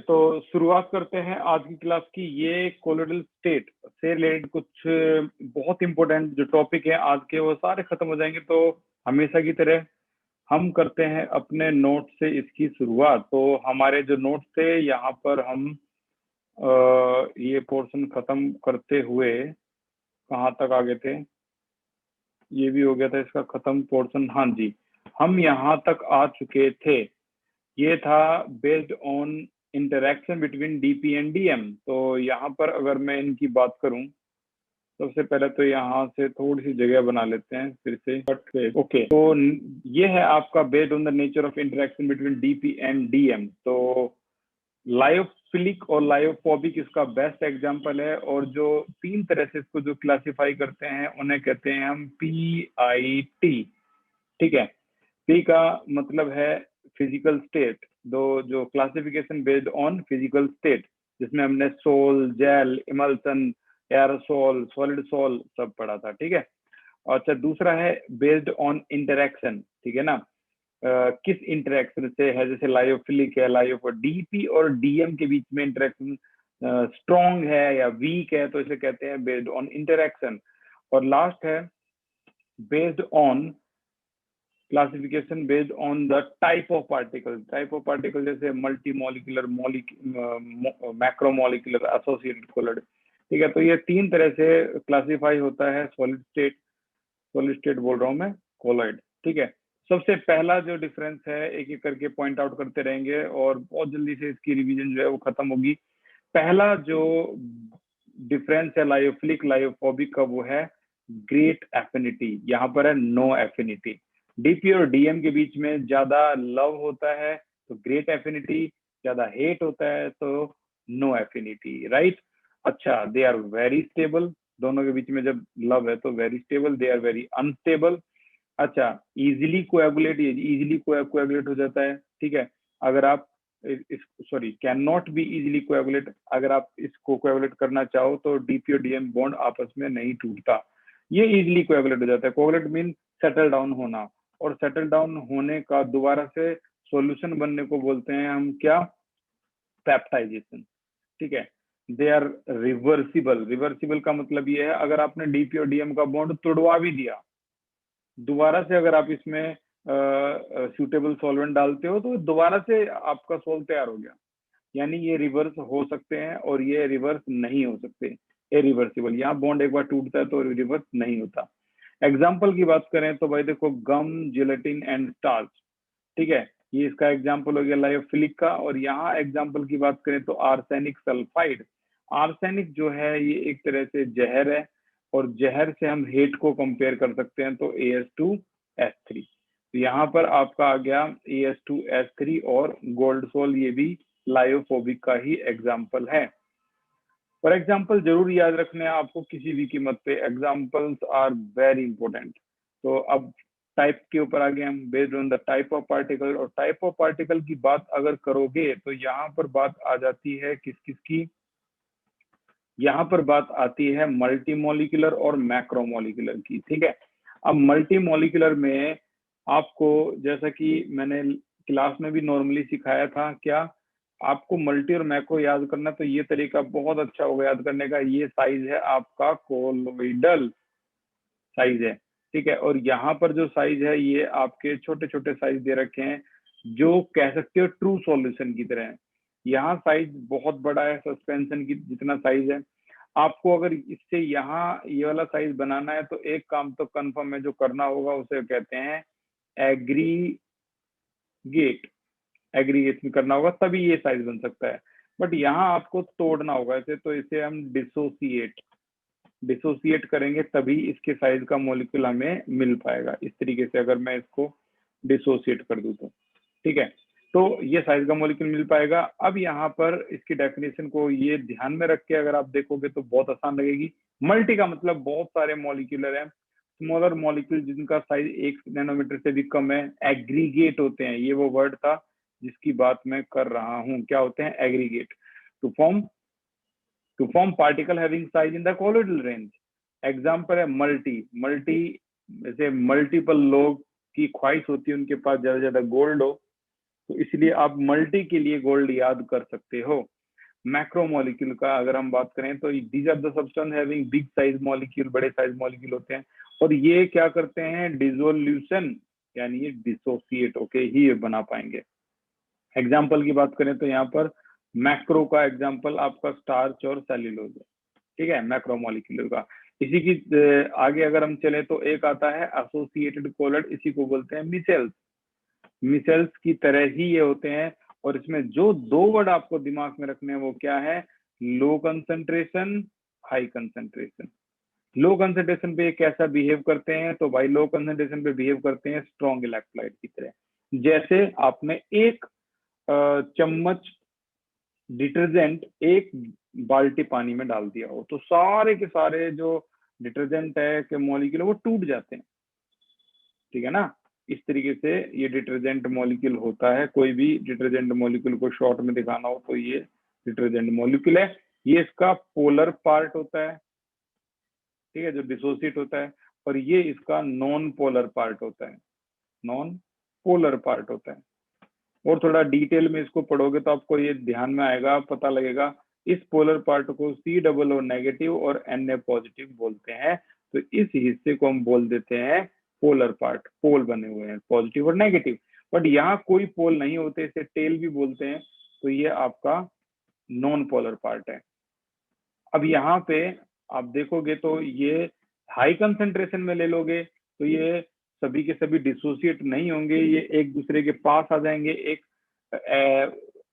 तो शुरुआत करते हैं आज की क्लास की। ये कोलोइडल स्टेट से रिलेटेड कुछ बहुत इंपॉर्टेंट जो टॉपिक है आज के, वो सारे खत्म हो जाएंगे। तो हमेशा की तरह हम करते हैं अपने नोट से इसकी शुरुआत। तो हमारे जो नोट थे यहाँ पर हम ये पोर्शन खत्म करते हुए कहाँ तक आ गए थे, ये भी हो गया था इसका खत्म पोर्शन। हाँ जी, हम यहाँ तक आ चुके थे। ये था based on interaction between DP and DM. तो यहाँ पर अगर मैं इनकी बात करूं, सबसे पहले तो यहाँ से थोड़ी सी जगह बना लेते हैं फिर से कट। ओके, तो ये है आपका based on the nature of interaction between DP and DM. तो लायोफिलिक और लायोफोबिक इसका बेस्ट एग्जांपल है। और जो तीन तरह से इसको जो क्लासिफाई करते हैं उन्हें कहते हैं हम PIT। ठीक है, पी का मतलब है फिजिकल स्टेट, दो जो classification based on physical state, जिसमें हमने sol, gel, emulsion, aerosol, solid sol सब पढ़ा था। ठीक है। और अच्छा, दूसरा है बेस्ड ऑन इंटरेक्शन। ठीक है ना, किस इंटरेक्शन से है, जैसे लायोफिलिक है, लायोफो डीपी और डीएम के बीच में इंटरेक्शन स्ट्रॉन्ग है या वीक है, तो इसे कहते हैं बेस्ड ऑन इंटरेक्शन। और लास्ट है based on classification based on the type of particle. Type of particle जैसे multi molecular, macromolecular, associated colloid. ठीक है, तो ये तीन तरह से क्लासिफाई होता है सॉलिड स्टेट। सॉलिड स्टेट बोल रहा हूँ मैं, कोलोइड। ठीक है, सबसे पहला जो डिफरेंस है, एक एक करके पॉइंट आउट करते रहेंगे और बहुत जल्दी से इसकी रिवीजन जो है वो खत्म होगी। पहला जो डिफरेंस है लायोफिलिक लायोफोबिक का, वो है ग्रेट एफिनिटी। यहाँ पर है नो एफिनिटी। डीपी और डीएम के बीच में ज्यादा लव होता है तो ग्रेट एफिनिटी, ज्यादा हेट होता है तो नो एफिनिटी। राइट। अच्छा, दे आर वेरी स्टेबल। दोनों के बीच में जब लव है तो very stable, they are very unstable. अच्छा, इजीली कोएगुलेट, इजीली कोएगुलेट हो जाता है। ठीक है, अगर आप sorry, can not be easily coagulate. अगर आप इसको कोएगुलेट करना चाहो तो डीपी और डीएम बॉन्ड आपस में नहीं टूटता, ये इजीली कोएगुलेट हो जाता है। कोएगुलेट मीन सेटल डाउन होना, और सेटल डाउन होने का दोबारा से सॉल्यूशन बनने को बोलते हैं हम क्या, पेप्टाइजेशन। ठीक है, दे आर रिवर्सिबल। रिवर्सिबल का मतलब ये है, अगर आपने डीपी और डीएम का बॉन्ड तोड़वा भी दिया, दोबारा से अगर आप इसमें सूटेबल सॉल्वेंट डालते हो तो दोबारा से आपका सोल तैयार हो गया। यानी ये रिवर्स हो सकते हैं और ये रिवर्स नहीं हो सकते, इरिवर्सिबल। यहाँ बॉन्ड एक बार टूटता है तो रिवर्स नहीं होता। एग्जाम्पल की बात करें तो भाई देखो, गम, जिलेटिन एंड स्टार्च। ठीक है, ये इसका एग्जाम्पल हो गया लायोफिलिक का। और यहाँ एग्जाम्पल की बात करें तो आर्सेनिक सल्फाइड। आर्सेनिक जो है ये एक तरह से जहर है, और जहर से हम हेट को कंपेयर कर सकते हैं तो AS2S3। तो यहाँ पर आपका आ गया AS2S3 और गोल्ड सोल, ये भी लायोफोबिक का ही एग्जाम्पल है। फॉर एग्जाम्पल जरूर याद रखने आपको किसी भी कीमत पे, एग्जाम्पल्स आर वेरी इंपॉर्टेंट। तो अब टाइप के ऊपर आ गए हम, based on the type of particle. और टाइप ऑफ पार्टिकल की बात अगर करोगे तो यहाँ पर बात आ जाती है किस किस की, यहाँ पर बात आती है मल्टीमोलिकुलर और मैक्रोमोलिकुलर की। ठीक है, अब मल्टीमोलिकुलर में आपको, जैसा कि मैंने क्लास में भी नॉर्मली सिखाया था, क्या आपको मल्टी और मैक्रो याद करना, तो ये तरीका बहुत अच्छा होगा याद करने का। ये साइज है आपका कोलोइडल साइज है। ठीक है, और यहाँ पर जो साइज है ये आपके छोटे छोटे साइज दे रखे हैं, जो कह सकते हो ट्रू सॉल्यूशन की तरह है। यहाँ साइज बहुत बड़ा है, सस्पेंशन की जितना साइज है। आपको अगर इससे यहाँ ये वाला साइज बनाना है तो एक काम तो कंफर्म है, जो करना होगा उसे कहते हैं एग्रीगेट। एग्रीगेट में करना होगा तभी ये साइज बन सकता है। बट यहाँ आपको तोड़ना होगा इसे, तो इसे हम डिसोसिएट करेंगे तभी इसके साइज का मॉलिक्यूल हमें मिल पाएगा। इस तरीके से अगर मैं इसको डिसोसिएट कर दूं तो, ठीक है, तो ये साइज का मॉलिक्यूल मिल पाएगा। अब यहाँ पर इसकी डेफिनेशन को ये ध्यान में रख के अगर आप देखोगे तो बहुत आसान लगेगी। मल्टी का मतलब बहुत सारे मॉलिक्यूलर हैं, स्मॉलर मॉलिक्यूल जिनका साइज 1 नैनोमीटर से भी कम है एग्रीगेट होते हैं। ये वो वर्ड था जिसकी बात मैं कर रहा हूँ, क्या होते हैं, aggregate. To form particle having size in the colloidal range. Example है मल्टी। जैसे मल्टीपल लोग की ख्वाहिश होती है उनके पास ज्यादा ज्यादा गोल्ड हो, तो इसलिए आप मल्टी के लिए गोल्ड याद कर सकते हो। मैक्रोमोलिक्यूल का अगर हम बात करें तो these are the substance having big size molecule, बड़े साइज मॉलिक्यूल होते हैं और ये क्या करते हैं, डिसोल्यूशन यानी ये डिसोसिएट होके ही ये बना पाएंगे। एग्जाम्पल की बात करें तो यहाँ पर मैक्रो का एग्जाम्पल आपका स्टार्च और सेल्यूलोज है, ठीक है, मैक्रोमोलिक्यूल का। इसी की आगे अगर हम चले तो एक आता है एसोसिएटेड कोलर, इसी को बोलते हैं मिसेल्स। मिसेल्स की तरह ही ये होते हैं और इसमें जो दो वर्ड आपको दिमाग में रखने हैं वो क्या है, low concentration, high concentration. Low concentration पे कैसा बिहेव करते हैं, तो भाई लो कंसंट्रेशन पे बिहेव करते हैं स्ट्रॉन्ग इलेक्ट्रोलाइट की तरह। जैसे आपने एक चम्मच डिटर्जेंट एक बाल्टी पानी में डाल दिया हो तो सारे के सारे जो डिटर्जेंट है के मॉलिक्यूल वो टूट जाते हैं, ठीक है ना। इस तरीके से ये डिटर्जेंट मॉलिक्यूल होता है। कोई भी डिटर्जेंट मॉलिक्यूल को शॉर्ट में दिखाना हो तो ये डिटर्जेंट मॉलिक्यूल है, ये इसका पोलर पार्ट होता है, ठीक है, जो डिसोसिएट होता है, और ये इसका नॉन पोलर पार्ट होता है, नॉन पोलर पार्ट होता है। और थोड़ा डिटेल में इसको पढ़ोगे तो आपको ये ध्यान में आएगा, पता लगेगा। इस पोलर पार्ट को COO नेगेटिव और Na पॉजिटिव बोलते हैं। तो इस हिस्से को हम बोल देते हैं पोलर पार्ट, पोल बने हुए हैं पॉजिटिव और नेगेटिव। बट यहाँ कोई पोल नहीं होते, इसे टेल भी बोलते हैं। तो ये आपका नॉन पोलर पार्ट है। अब यहाँ पे आप देखोगे तो ये हाई कंसंट्रेशन में ले लोगे तो ये सभी के सभी डिसोसिएट नहीं होंगे, ये एक दूसरे के पास आ जाएंगे, एक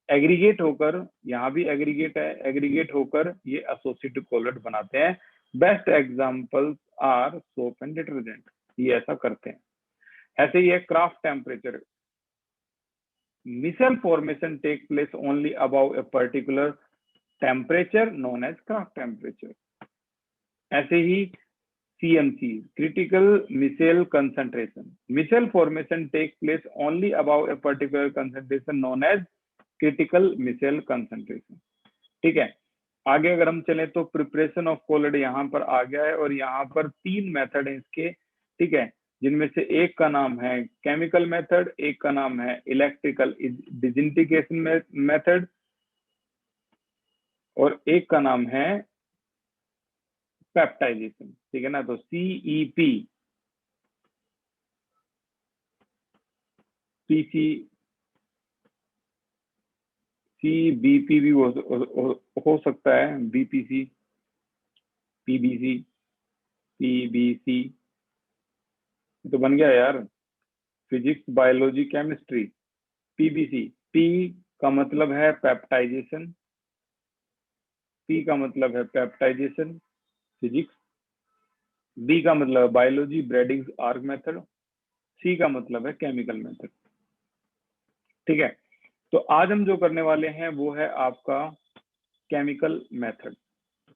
एग्रीगेट होकर, यहाँ भी एग्रीगेट है, एग्रीगेट होकर ये एसोसिएटिव कोलर बनाते हैं। Best examples are soap and detergent, ये ऐसा करते हैं। ऐसे ही है Kraft temperature. Micelle formation take place only above a particular temperature known as Kraft temperature. ऐसे ही CMC, critical micelle concentration. Micelle formation takes place only above a particular concentration known as critical micelle concentration. ठीक है, आगे अगर हम चलें तो preparation of collar यहाँ पर आ गया है और यहाँ पर 3 मेथड है इसके, ठीक है, जिनमें से एक का नाम है केमिकल मेथड, एक का नाम है इलेक्ट्रिकल डिजिंटिकेशन मेथड और एक का नाम है पेप्टाइजेशन, ठीक है ना। तो CEP, CBP भी हो सकता है, BPC, PBC, PBC तो बन गया यार, physics biology chemistry. PBC, P का मतलब है पेप्टाइजेशन, P का मतलब है पेप्टाइजेशन फिजिक्स, B का मतलब biology braiding arc method, C का मतलब है केमिकल मेथड, ठीक है। तो आज हम जो करने वाले हैं वो है आपका केमिकल मेथड।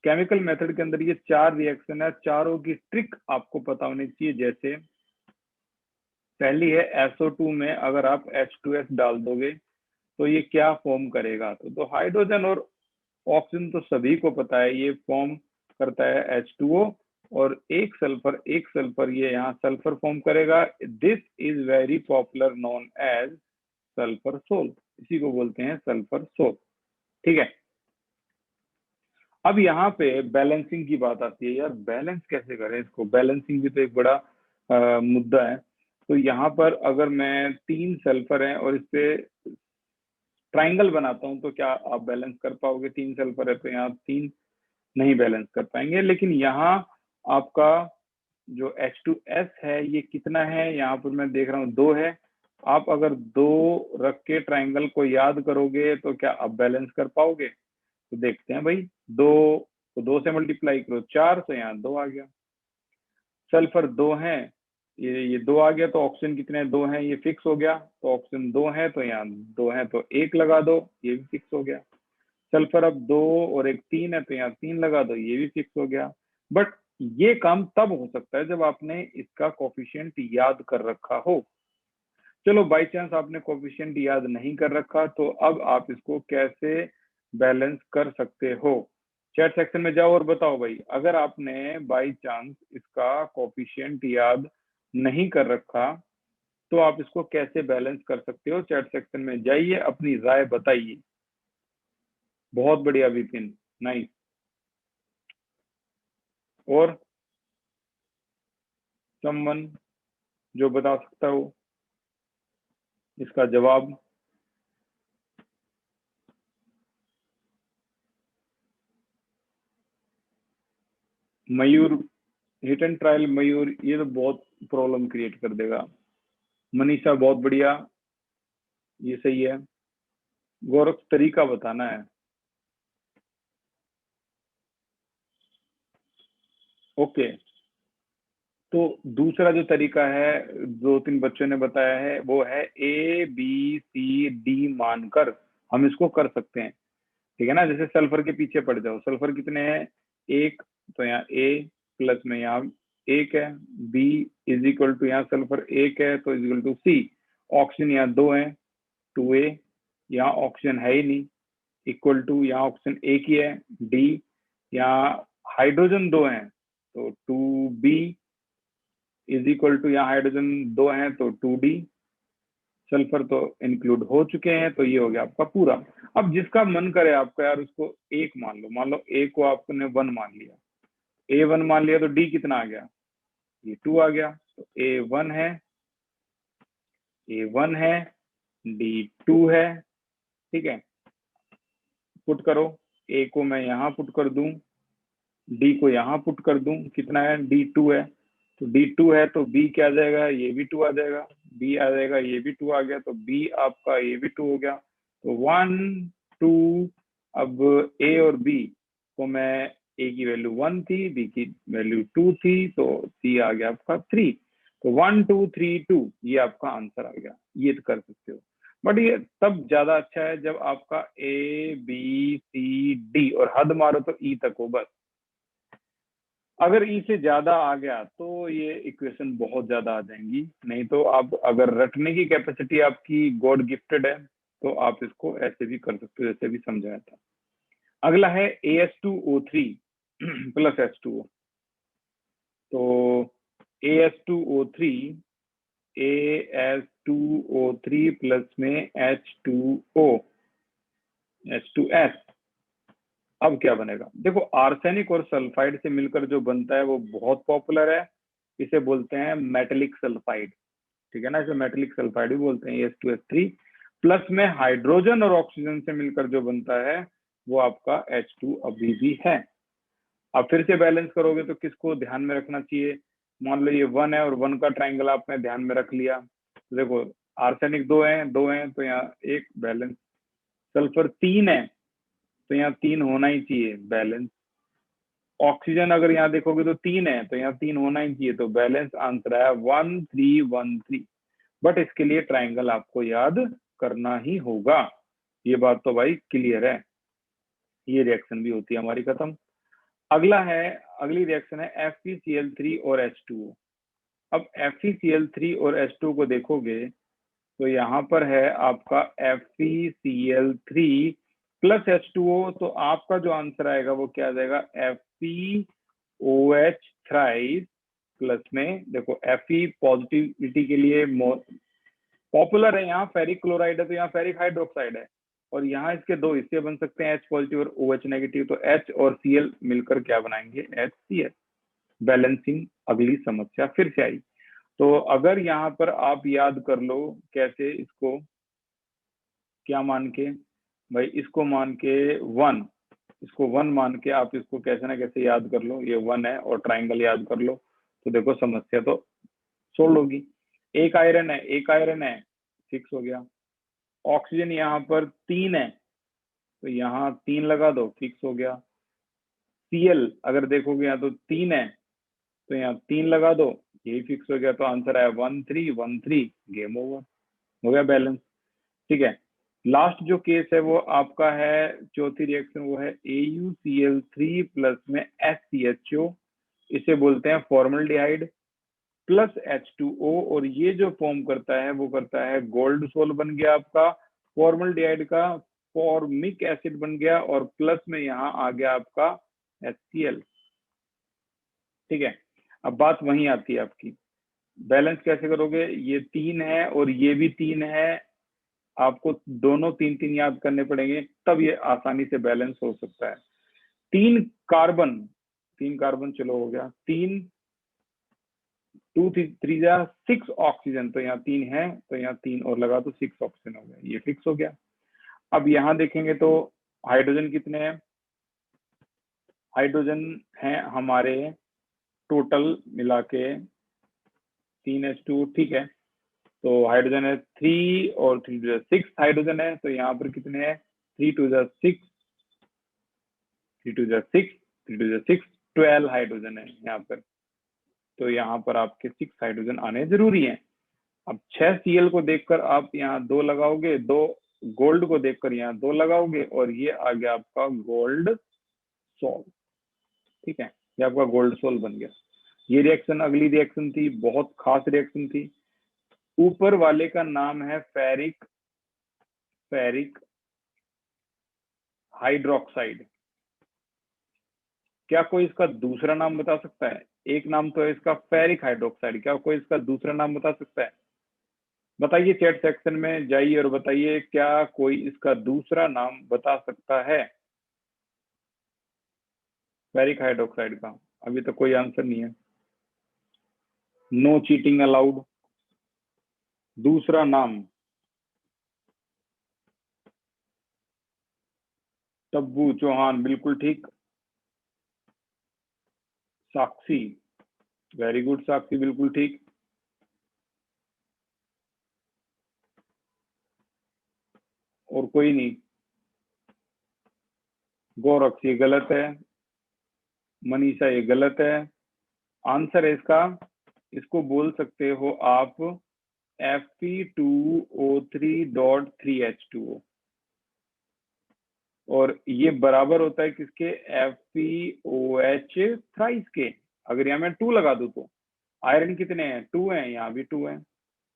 केमिकल मेथड के अंदर ये 4 रिएक्शन है, चारों की ट्रिक आपको पता होनी चाहिए। जैसे पहली है SO2 में अगर आप H2S डाल दोगे तो ये क्या फॉर्म करेगा, तो हाइड्रोजन और ऑक्सीजन तो सभी को पता है, ये फॉर्म करता है H2O और एक सल्फर ये यहाँ सल्फर फॉर्म करेगा। This is very popular known as sulphur sol, इसी को बोलते हैं सल्फर सोल, ठीक है। अब यहाँ पे बैलेंसिंग की बात आती है, यार बैलेंस कैसे करें इसको, बैलेंसिंग भी तो एक बड़ा मुद्दा है। तो यहाँ पर अगर मैं 3 सल्फर हैं और इस पे ट्राइंगल बनाता हूँ तो क्या आप बैलेंस कर पाओगे? 3 सल्फर है तो यहाँ 3 नहीं बैलेंस कर पाएंगे। लेकिन यहाँ आपका जो H2S है ये कितना है, यहाँ पर मैं देख रहा हूँ 2 है। आप अगर 2 रख के ट्राइंगल को याद करोगे तो क्या आप बैलेंस कर पाओगे? तो देखते हैं भाई, 2 को 2 से मल्टीप्लाई करो 4, तो यहाँ 2 आ गया। सल्फर 2 है, ये 2 आ गया, तो ऑक्सीजन कितने 2 हैं, ये फिक्स हो गया। तो ऑक्सीजन 2 है तो यहाँ 2 है तो 1 लगा दो, ये भी फिक्स हो गया। सल्फर अब 2 और 1 3 है तो यहाँ 3 लगा दो, ये भी फिक्स हो गया। बट ये काम तब हो सकता है जब आपने इसका कोफिशिएंट याद कर रखा हो। चलो बाई चांस आपने कोफिशिएंट याद नहीं कर रखा, तो अब आप इसको कैसे बैलेंस कर सकते हो? चैट सेक्शन में जाओ और बताओ भाई, अगर आपने बाई चांस इसका कोफिशिएंट याद नहीं कर रखा तो आप इसको कैसे बैलेंस कर सकते हो, चैट सेक्शन में जाइए, अपनी राय बताइए। बहुत बढ़िया विपिन, नाइस। और समवन जो बता सकता हो इसका जवाब। मयूर, हिट एंड ट्रायल मयूर, ये तो बहुत प्रॉब्लम क्रिएट कर देगा। मनीषा बहुत बढ़िया, ये सही है। गौरव तरीका बताना है। ओके, तो दूसरा जो तरीका है, दो तीन बच्चों ने बताया है, वो है ABCD मानकर हम इसको कर सकते हैं। ठीक है ना, जैसे सल्फर के पीछे पड़ जाओ। सल्फर कितने हैं, एक, तो यहाँ A प्लस में यहाँ एक है, B इज इक्वल टू, यहाँ सल्फर एक है तो is equal to C। Oxygen यहाँ दो है, 2A, यहाँ ऑक्सीजन है ही नहीं, इक्वल टू, यहाँ ऑक्सीजन एक ही है, D, यहाँ हाइड्रोजन दो हैं तो 2B इज इक्वल टू, यहाँ हाइड्रोजन दो हैं तो 2D। सल्फर तो इंक्लूड हो चुके हैं, तो ये हो गया आपका पूरा। अब जिसका मन करे आपका यार उसको एक मान लो, मान लो A को आपने 1 मान लिया, A1 मान लिया, तो D कितना आ गया, ये 2 आ गया। तो A1 है, A1 है, D2 है। ठीक है, पुट करो, A को मैं यहाँ पुट कर दूं, D को यहाँ पुट कर दूं, कितना है, D2 है। तो D2 है तो B क्या आ जाएगा, ये भी 2 आ जाएगा, B आ जाएगा, ये भी 2 आ गया, तो B आपका ये भी 2 हो गया। तो 1 2, अब A और B को मैं, A की वैल्यू 1 थी, B की वैल्यू 2 थी, तो C आ गया आपका 3। तो 1 2 3 2 ये आपका आंसर आ गया। ये तो कर सकते हो, बट ये तब ज्यादा अच्छा है जब आपका ABCD और हद मारो तो E तक हो बस। अगर ई से ज्यादा आ गया तो ये इक्वेशन बहुत ज्यादा आ जाएंगी। नहीं तो आप अगर रटने की कैपेसिटी आपकी गॉड गिफ्टेड है तो आप इसको ऐसे भी कर सकते हो जैसे भी समझाया था। अगला है AS2O3 प्लस H2O। तो AS2O3 प्लस में H2S। अब क्या बनेगा, देखो आर्सेनिक और सल्फाइड से मिलकर जो बनता है वो बहुत पॉपुलर है, इसे बोलते हैं मेटेलिक सल्फाइड। ठीक है ना, इसे मेटेलिक सल्फाइड भी बोलते हैं। AS2S3 प्लस में हाइड्रोजन और ऑक्सीजन से मिलकर जो बनता है वो आपका H2 अभी भी है। अब फिर से बैलेंस करोगे तो किसको ध्यान में रखना चाहिए, मान लो ये 1 है और 1 का ट्राइंगल आपने ध्यान में रख लिया। तो देखो आर्सेनिक दो हैं तो यहाँ एक बैलेंस, सल्फर 3 है तो यहाँ 3 होना ही चाहिए, बैलेंस। ऑक्सीजन अगर यहाँ देखोगे तो 3 है तो यहाँ 3 होना ही चाहिए, तो बैलेंस आंसर आया 1 3 1 3। बट इसके लिए ट्राइंगल आपको याद करना ही होगा, ये बात तो भाई क्लियर है। ये रिएक्शन भी होती है हमारी खत्म। अगला है, अगली रिएक्शन है FeCl3 और H2O। अब FeCl3 और H2O को देखोगे तो यहाँ पर है आपका FeCl3 प्लस H2O, तो आपका जो आंसर आएगा वो क्या आ जाएगा, FeOH थ्राइस प्लस में, देखो Fe पॉजिटिविटी के लिए पॉपुलर है, यहाँ फेरिक क्लोराइड है तो यहाँ फेरिक हाइड्रोक्साइड है, और यहाँ इसके दो हिस्से बन सकते हैं, H पॉजिटिव और OH नेगेटिव। तो H और Cl मिलकर क्या बनाएंगे, HCl। बैलेंसिंग अगली समस्या फिर से आई। तो अगर यहाँ पर आप याद कर लो कैसे इसको, क्या मान के भाई, इसको मान के 1, इसको 1 मान के आप इसको कैसे ना कैसे याद कर लो, ये 1 है और ट्राइंगल याद कर लो, तो देखो समस्या तो सोल्व होगी। एक आयरन है, एक आयरन है, 6 हो गया। ऑक्सीजन यहाँ पर 3 है तो यहाँ 3 लगा दो, 6 हो गया। Cl अगर देखोगे यहाँ तो 3 है तो यहाँ 3 लगा दो, यही फिक्स हो गया, तो आंसर आया 1 3 1 3, गेम ओवर, हो गया बैलेंस। ठीक है, लास्ट जो केस है वो आपका है, चौथी रिएक्शन, वो है AuCl3 प्लस में HCHO, इसे बोलते हैं फॉर्मल्डिहाइड प्लस H2O, और ये जो फॉर्म करता है वो करता है गोल्ड सोल बन गया आपका, फॉर्मल्डिहाइड का फॉर्मिक एसिड बन गया, और प्लस में यहाँ आ गया आपका HCl। ठीक है, अब बात वहीं आती है आपकी, बैलेंस कैसे करोगे, ये 3 है और ये भी 3 है, आपको दोनों 3 3 याद करने पड़ेंगे, तब ये आसानी से बैलेंस हो सकता है। 3 कार्बन चलो हो गया, 6 ऑक्सीजन, तो यहाँ 3 है तो यहाँ 3 और लगा तो 6 ऑक्सीजन हो गया, ये फिक्स हो गया। अब यहाँ देखेंगे तो हाइड्रोजन कितने हैं, हाइड्रोजन है हमारे टोटल मिला के 3H2, ठीक है। तो हाइड्रोजन है 3 और 3 टू 6 हाइड्रोजन है, तो यहाँ पर कितने हैं 3 टू 6, 3 टू 6, 3 टू 6, 12 हाइड्रोजन है यहाँ पर। तो यहाँ पर आपके 6 हाइड्रोजन आने जरूरी हैं। अब 6 Cl को देखकर आप यहाँ 2 लगाओगे, 2 गोल्ड को देखकर यहाँ 2 लगाओगे, और ये आ गया आपका गोल्ड सोल, ठीक है, ये आपका गोल्ड सोल बन गया। ये रिएक्शन, अगली रिएक्शन थी, बहुत खास रिएक्शन थी। ऊपर वाले का नाम है फेरिक हाइड्रोक्साइड। क्या कोई इसका दूसरा नाम बता सकता है? एक नाम तो है इसका फेरिक हाइड्रोक्साइड, क्या कोई इसका दूसरा नाम बता सकता है? बताइए, चैट सेक्शन में जाइए और बताइए, क्या कोई इसका दूसरा नाम बता सकता है फेरिक हाइड्रोक्साइड का? अभी तो कोई आंसर नहीं है। No cheating allowed. दूसरा नाम तब्बू चौहान, बिल्कुल ठीक। साक्षी, वेरी गुड साक्षी, बिल्कुल ठीक। और कोई नहीं? गौरक्ष, ये गलत है। मनीषा, ये गलत है। आंसर है इसका, इसको बोल सकते हो आप Fe2O3.3H2O, और ये बराबर होता है किसके? FeOH थ्राइस के। अगर यहाँ मैं 2 लगा दूं तो आयरन कितने हैं? 2 हैं, यहाँ भी 2 हैं।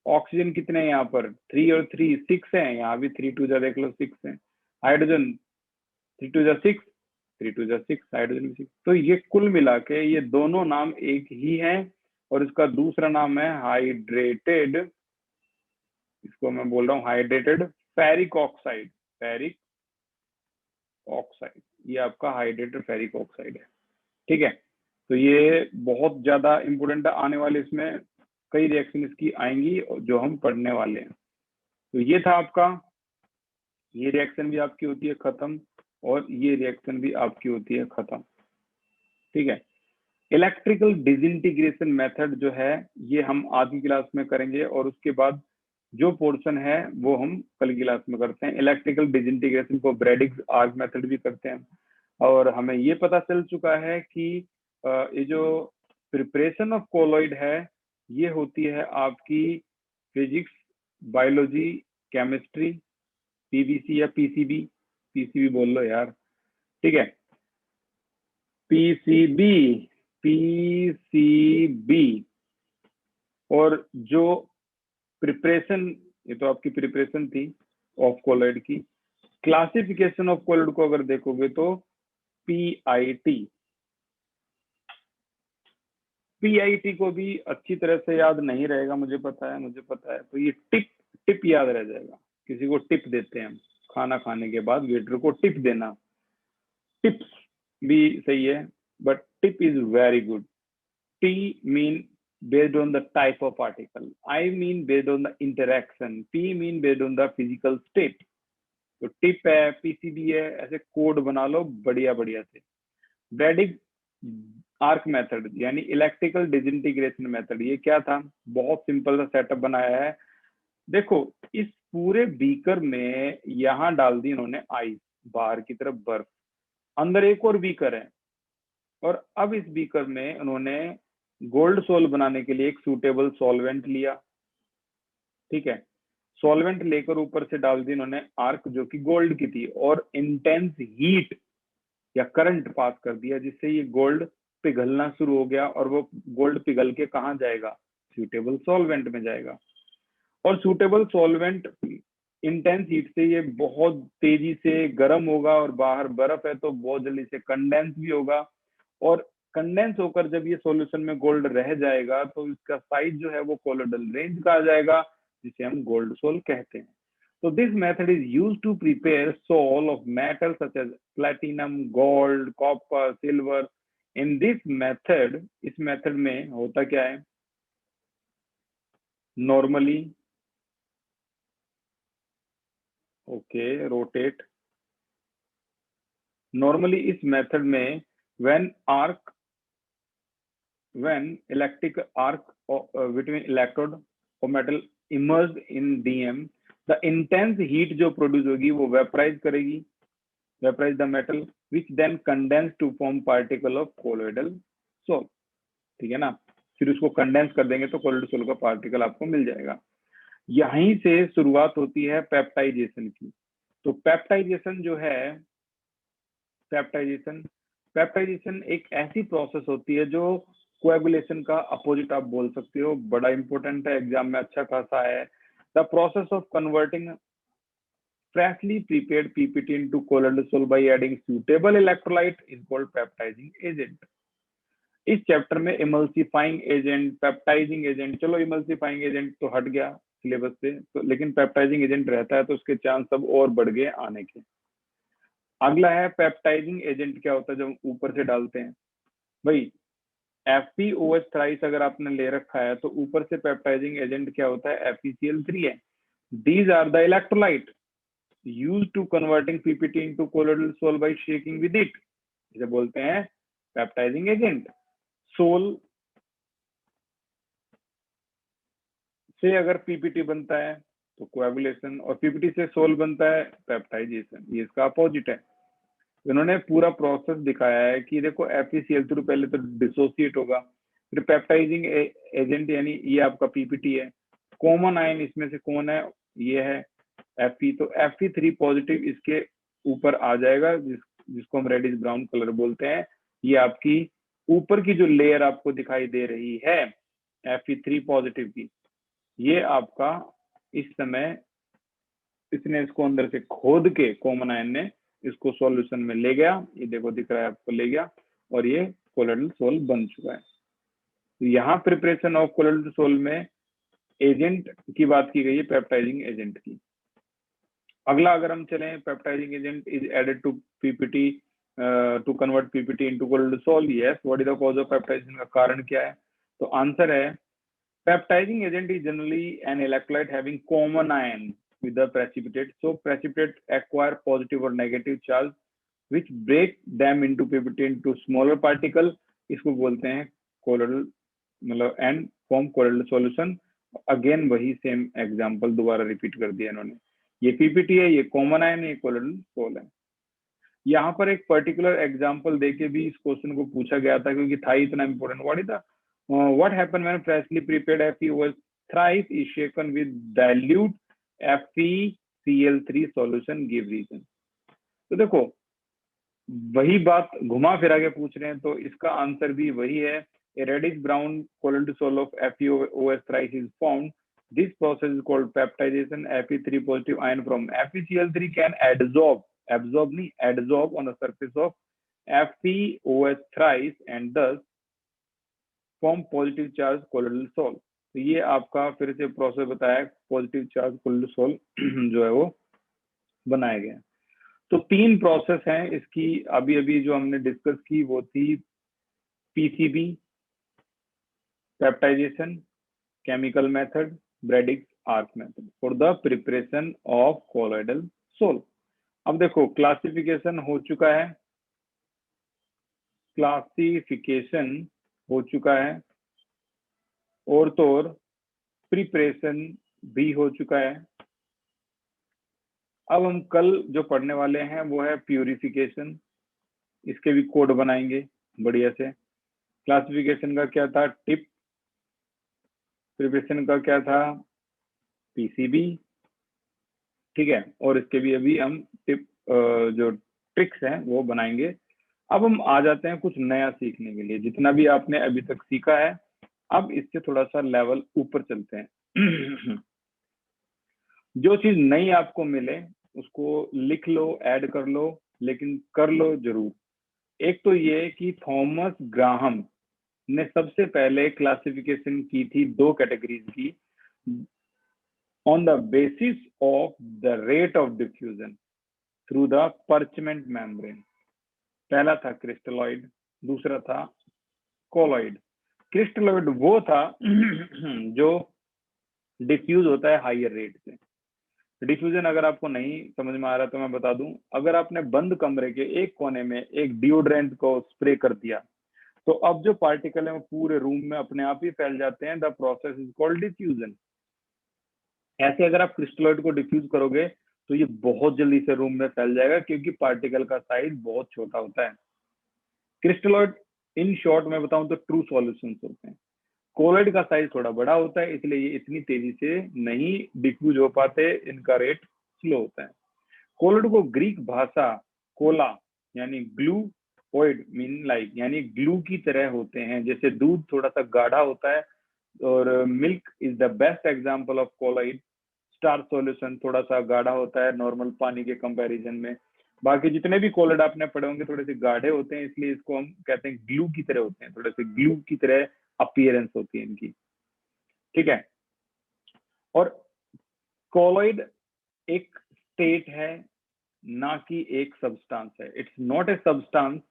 ऑक्सीजन कितने हैं यहाँ पर? 3 और 3 6 हैं, यहाँ भी 3 2 जा देख लो 6 हैं। हाइड्रोजन 3 2 जा 6, 3 2 जा 6, हाइड्रोजन भी 6। तो ये कुल मिला के ये दोनों नाम एक ही हैं, और इसका दूसरा नाम है हाइड्रेटेड, इसको मैं बोल रहा हूँ hydrated ferric oxide. Ferric oxide, ये आपका हाइड्रेटेड फेरिक ऑक्साइड है, ठीक है। तो ये बहुत ज्यादा इंपोर्टेंट है, आने वाले इसमें कई रिएक्शन इसकी आएंगी जो हम पढ़ने वाले हैं। तो ये था आपका, ये रिएक्शन भी आपकी होती है खत्म, और ये रिएक्शन भी आपकी होती है खत्म, ठीक है। इलेक्ट्रिकल डिसइंटीग्रेशन मेथड जो है ये हम आज की क्लास में करेंगे, और उसके बाद जो पोर्शन है वो हम कल की क्लास में करते हैं। इलेक्ट्रिकल डिसइंटीग्रेशन को ब्रैडिग्स आर्क मेथड भी करते हैं। और हमें ये पता चल चुका है कि ये जो प्रिपरेशन ऑफ कोलॉइड है ये होती है आपकी फिजिक्स, बायोलॉजी, केमिस्ट्री, पीवीसी या पीसीबी, पीसीबी बोल लो यार, ठीक है, पीसीबी, और जो प्रिपरेशन, ये तो आपकी प्रिपरेशन थी ऑफ कोलॉइड की। क्लासिफिकेशन ऑफ कोलॉइड को अगर देखोगे तो पीआईटी को भी अच्छी तरह से याद नहीं रहेगा, मुझे पता है, तो ये टिप याद रह जाएगा। किसी को टिप देते हैं हम, खाना खाने के बाद वेटर को टिप देना, टिप्स भी सही है, but tip is very good. T mean based on the type of article, I mean based on the interaction, P mean based on the physical state। तो टिप है, पीसीबी है, ऐसे code बना लो बढ़िया बढ़िया से। ब्रैडिग आर्क मेथड यानी electrical disintegration method, ये क्या था? बहुत सिंपल सा सेटअप बनाया है। देखो, इस पूरे बीकर में यहाँ डाल दी इन्होंने आइस, बाहर की तरफ बर्फ, अंदर एक और बीकर है, और अब इस बीकर में उन्होंने गोल्ड सोल बनाने के लिए एक सूटेबल सॉल्वेंट लिया, ठीक है। सॉल्वेंट लेकर ऊपर से डाल दी इन्होंने आर्क जो कि गोल्ड की थी, और इंटेंस हीट या करंट पास कर दिया, जिससे ये गोल्ड पिघलना शुरू हो गया, और वो गोल्ड पिघल के कहाँ जाएगा? सूटेबल सॉल्वेंट में जाएगा। और सूटेबल सॉल्वेंट इंटेंस हीट से ये बहुत तेजी से गर्म होगा, और बाहर बर्फ है तो बहुत जल्दी से कंडेंस भी होगा, और कंडेंस होकर जब ये सॉल्यूशन में गोल्ड रह जाएगा तो इसका साइज जो है वो कोलोइडल रेंज का आ जाएगा, जिसे हम गोल्ड सोल कहते हैं। तो this method is used to prepare sol of metal such as platinum, gold, copper, silver. In this method, इस मेथड में होता क्या है, नॉर्मली ओके रोटेट, नॉर्मली इस मेथड में when electric arc between electrode or metal immersed in DM, the intense heat जो produce होगी वो वेपराइज करेगी, vaporise the metal which then condense to form particle of colloidal soul। ठीक है ना, फिर उसको कंडेंस कर देंगे तो कोलोइडल सोल का पार्टिकल आपको मिल जाएगा। यहीं से शुरुआत होती है पेप्टाइजेशन की। तो पेप्टाइजेशन जो है, पेप्टाइजेशन एक ऐसी प्रोसेस होती है जो कोएगुलेशन का अपोजिट आप बोल सकते हो, बड़ा इंपॉर्टेंट है, एग्जाम में अच्छा खासा है। The process of converting freshly prepared PPT into colloidal soul by adding suitable electrolyte is called peptizing agent। इस चैप्टर में इमल्सिफाइंग एजेंट, पेप्टाइजिंग एजेंट, चलो इमल्सिफाइंग एजेंट तो हट गया सिलेबस से, तो लेकिन पेप्टाइजिंग एजेंट रहता है तो उसके चांस सब और बढ़ गए आने के। अगला है पेप्टाइजिंग एजेंट क्या होता है, जब ऊपर से डालते हैं भाई FeOH थ्राइस अगर आपने ले रखा है तो ऊपर से पेप्टाइजिंग एजेंट क्या होता है, FeCl3 है। These are the electrolyte used to converting PPT into colloidal sol by shaking with it, इसे बोलते हैं पेप्टाइजिंग एजेंट। सोल से अगर PPT बनता है तो कोएगुलेशन, और PPT से सोल बनता है पेप्टाइजेशन, ये इसका अपोजिट है। इन्होंने पूरा प्रोसेस दिखाया है कि देखो FeCl3 पहले तो डिसोसिएट होगा, फिर पेप्टाइजिंग एजेंट यानी ये आपका PPT है, कॉमन आयन इसमें से कौन है, ये है Fe, तो Fe3 पॉजिटिव इसके ऊपर आ जाएगा, जिसको हम रेडिश ब्राउन कलर बोलते हैं। ये आपकी ऊपर की जो लेयर आपको दिखाई दे रही है Fe3 पॉजिटिव की, ये आपका इस समय इसने इसको अंदर से खोद के कॉमन आयन ने इसको सॉल्यूशन में ले गया, ये देखो दिख रहा है आपको, ले गया और ये कोलोइडल सोल बन चुका है। तो यहाँ प्रिपरेशन ऑफ कोलोइडल सोल में एजेंट की बात की गई है, पेप्टाइजिंग एजेंट की। अगला अगर हम चलें, peptizing agent is added to PPT to convert PPT into colloidal sol. Yes, what is the cause of peptization, का कारण क्या है, तो आंसर है peptizing agent is generally an electrolyte having common ion with the precipitate, so precipitate acquire positive or negative charge which break them into PPT into smaller particle, इसको बोलते हैं colloidal, मतलब and form colloidal solution. Again वही same example दोबारा repeat कर दिया इन्होंने, ये PPT है, ये कॉमन आयन है, ये कोलोइडल सोल है। यहाँ पर एक पर्टिकुलर एग्जांपल देके भी इस क्वेश्चन को पूछा गया था क्योंकि था ही इतना important. What happen when freshly prepared FeOH thrice is shaken with dilute FeCl3 solution give reason। तो देखो वही बात घुमा फिरा के पूछ रहे हैं, तो इसका आंसर भी वही है। A reddish brown colloidal soul of FeOH thrice is formed. This process is called peptidation। Fe3 positive ion from FeCl3 can adsorb on the surface of FeOH thrice and thus form positive charge colloidal soul। तो ये आपका फिर से process बताया, positive charge colloidal soul जो है वो बनाया गया। तो तीन प्रोसेस हैं इसकी, अभी अभी जो हमने डिस्कस की वो थी PCB peptisation, chemical method, Bredig's arc method for the preparation of colloidal sol. अब देखो क्लासिफिकेशन हो चुका है, और तो और प्रिपरेशन भी हो चुका है। अब हम कल जो पढ़ने वाले हैं वो है प्यूरिफिकेशन, इसके भी कोड बनाएंगे बढ़िया से। क्लासिफिकेशन का क्या था, टिप, प्रिपरेशन का क्या था, PCB, ठीक है, और इसके भी अभी हम टिप जो ट्रिक्स हैं वो बनाएंगे। अब हम आ जाते हैं कुछ नया सीखने के लिए, जितना भी आपने अभी तक सीखा है अब इससे थोड़ा सा लेवल ऊपर चलते हैं। जो चीज नई आपको मिले उसको लिख लो, ऐड कर लो, लेकिन कर लो जरूर। एक तो ये कि थॉमस ग्राहम ने सबसे पहले क्लासिफिकेशन की थी 2 कैटेगरीज की on the basis of the rate of diffusion through the parchment membrane. पहला था क्रिस्टलॉइड, दूसरा था कोलॉइड। क्रिस्टलॉइड वो था जो डिफ्यूज होता है हायर रेट से। डिफ्यूजन अगर आपको नहीं समझ में आ रहा तो मैं बता दूं, अगर आपने बंद कमरे के एक कोने में एक डिओड्रेंट को स्प्रे कर दिया तो अब जो पार्टिकल है वो पूरे रूम में अपने आप ही फैल जाते हैं। The process is called diffusion. ऐसे अगर आप क्रिस्टलॉइड को डिफ्यूज करोगे तो ये बहुत जल्दी से रूम में फैल जाएगा क्योंकि पार्टिकल का साइज बहुत छोटा होता है। क्रिस्टलॉइड इन शॉर्ट में बताऊं तो ट्रू सॉल्यूशंस होते हैं। कोलॉइड का साइज थोड़ा बड़ा होता है इसलिए ये इतनी तेजी से नहीं डिफ्यूज हो पाते, इनका रेट स्लो होता है। कोलॉइड को ग्रीक भाषा कोला यानी ग्लू ओइड मीन लाइक यानी ग्लू की तरह होते हैं। जैसे दूध थोड़ा सा गाढ़ा होता है और milk is the best example of colloid. Star solution थोड़ा सा गाढ़ा होता है नॉर्मल पानी के कंपैरिजन में। बाकी जितने भी कोलॉइड आपने पढ़े होंगे थोड़े से गाढ़े होते हैं इसलिए इसको हम कहते हैं ग्लू की तरह होते हैं, थोड़े से ग्लू की तरह अपीयरेंस होती है इनकी, ठीक है। और कोलॉइड एक स्टेट है ना कि एक सब्सटेंस है। इट्स नॉट ए सब्सटेंस,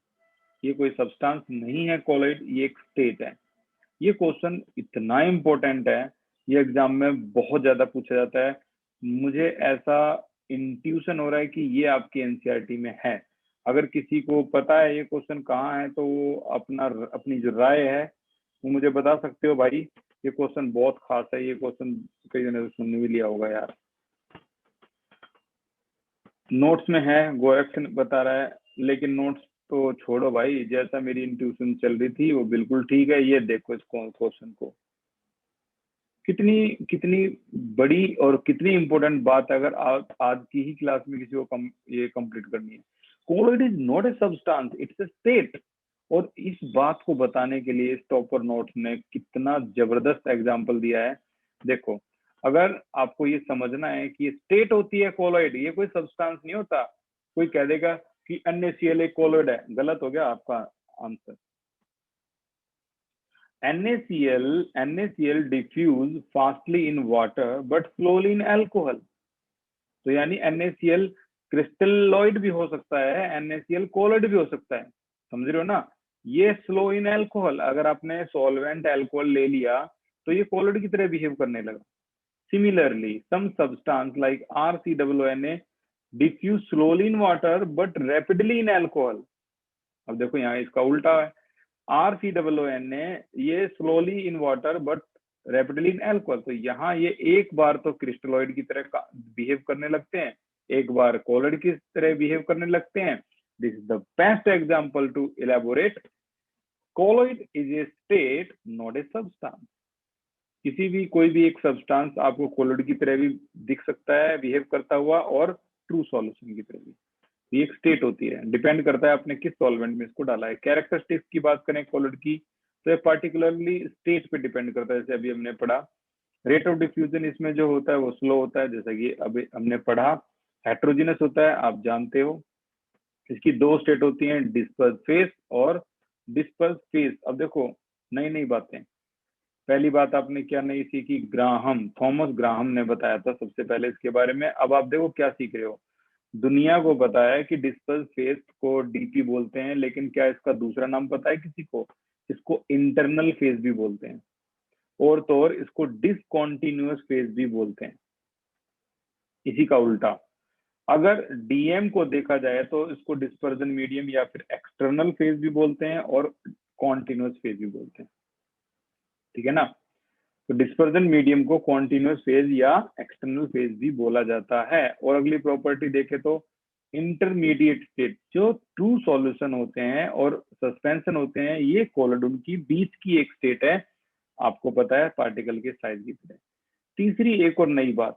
ये कोई सब्सटेंस नहीं है कोलॉइड, ये एक स्टेट है। ये क्वेश्चन इतना इंपॉर्टेंट है, ये एग्जाम में बहुत ज्यादा पूछा जाता है। मुझे ऐसा इंट्यूशन हो रहा है कि ये आपकी एनसीईआरटी में है। अगर किसी को पता है ये क्वेश्चन कहाँ है तो वो अपनी जो राय है वो मुझे बता सकते हो भाई। ये क्वेश्चन बहुत खास है, ये क्वेश्चन कई जने सुनने भी लिया होगा यार। नोट्स में है, गोरक्ष बता रहा है, लेकिन नोट्स तो छोड़ो भाई, जैसा मेरी इंट्यूशन चल रही थी वो बिल्कुल ठीक है। ये देखो इस क्वेश्चन को, कितनी कितनी बड़ी और कितनी इंपॉर्टेंट बात है अगर आज की ही क्लास में किसी को ये कंप्लीट करनी है। Colloid is not a substance, it's a state. और इस बात को बताने के लिए टॉपर नोट्स ने कितना जबरदस्त एग्जांपल दिया है। देखो, अगर आपको ये समझना है कि ये स्टेट होती है कोलॉइड, ये कोई सब्सटेंस नहीं होता। कोई कह देगा कि NaCl एक कोलॉइड है, गलत हो गया आपका answer. NaCl diffuse fastly in water but slowly in alcohol। तो यानी NaCl क्रिस्टलोइड भी हो सकता है, NaCl कोलॉइड भी हो सकता है, समझ रहे हो ना। ये स्लो इन अल्कोहल, अगर आपने सॉल्वेंट अल्कोहल ले लिया तो ये कोलॉइड की तरह बिहेव करने लगा। Similarly some substance like RCOONA diffuse slowly in water but rapidly in alcohol। अब देखो यहाँ इसका उल्टा है, RCOONA ये slowly in water but rapidly in alcohol. तो यहाँ ये एक बार तो क्रिस्टलॉइड की तरह बिहेव करने लगते हैं, एक बार कोलॉइड की तरह बिहेव करने लगते हैं। This is the best example to elaborate colloid is a state not a substance. किसी भी कोई भी एक सब्सटेंस आपको कोलॉइड की तरह भी दिख सकता है बिहेव करता हुआ और ट्रू सॉल्यूशन की तरह भी। ये एक स्टेट होती है, डिपेंड करता है आपने किस सॉल्वेंट में इसको डाला है। कैरेक्टरिस्टिक्स की बात करें कोलॉइड की तो ये पार्टिकुलरली स्टेट पे डिपेंड करता है। जैसे अभी हमने पढ़ा रेट ऑफ डिफ्यूजन इसमें जो होता है वो स्लो होता है, जैसा कि अभी हमने पढ़ा। हेट्रोजिनस होता है, आप जानते हो। इसकी 2 स्टेट होती हैं, डिस्पर्स फेस और डिस्पर्स फेस। अब देखो नई नई बातें, पहली बात आपने क्या नहीं सीखी, थॉमस ग्राहम ने बताया था सबसे पहले इसके बारे में। अब आप देखो क्या सीख रहे हो, दुनिया को पता है कि डिस्पर्स फेस को डीपी बोलते हैं, लेकिन क्या इसका दूसरा नाम पता है किसी को? इसको इंटरनल फेज भी बोलते हैं, और तो और इसको डिसकॉन्टिन्यूअस फेज भी बोलते हैं। इसी का उल्टा अगर डीएम को देखा जाए तो इसको डिस्पर्जन मीडियम या फिर एक्सटर्नल फेज भी बोलते हैं और कॉन्टिन्यूअस फेज भी बोलते हैं, ठीक है ना। तो डिस्पर्जन मीडियम को कॉन्टिन्यूअस फेज या एक्सटर्नल फेज भी बोला जाता है। और अगली प्रॉपर्टी देखे तो इंटरमीडिएट स्टेट, जो ट्रू सॉल्यूशन होते हैं और सस्पेंशन होते हैं, ये कोलॉइड उनकी बीच की एक स्टेट है, आपको पता है पार्टिकल के साइज की तरह। तीसरी एक और नई बात,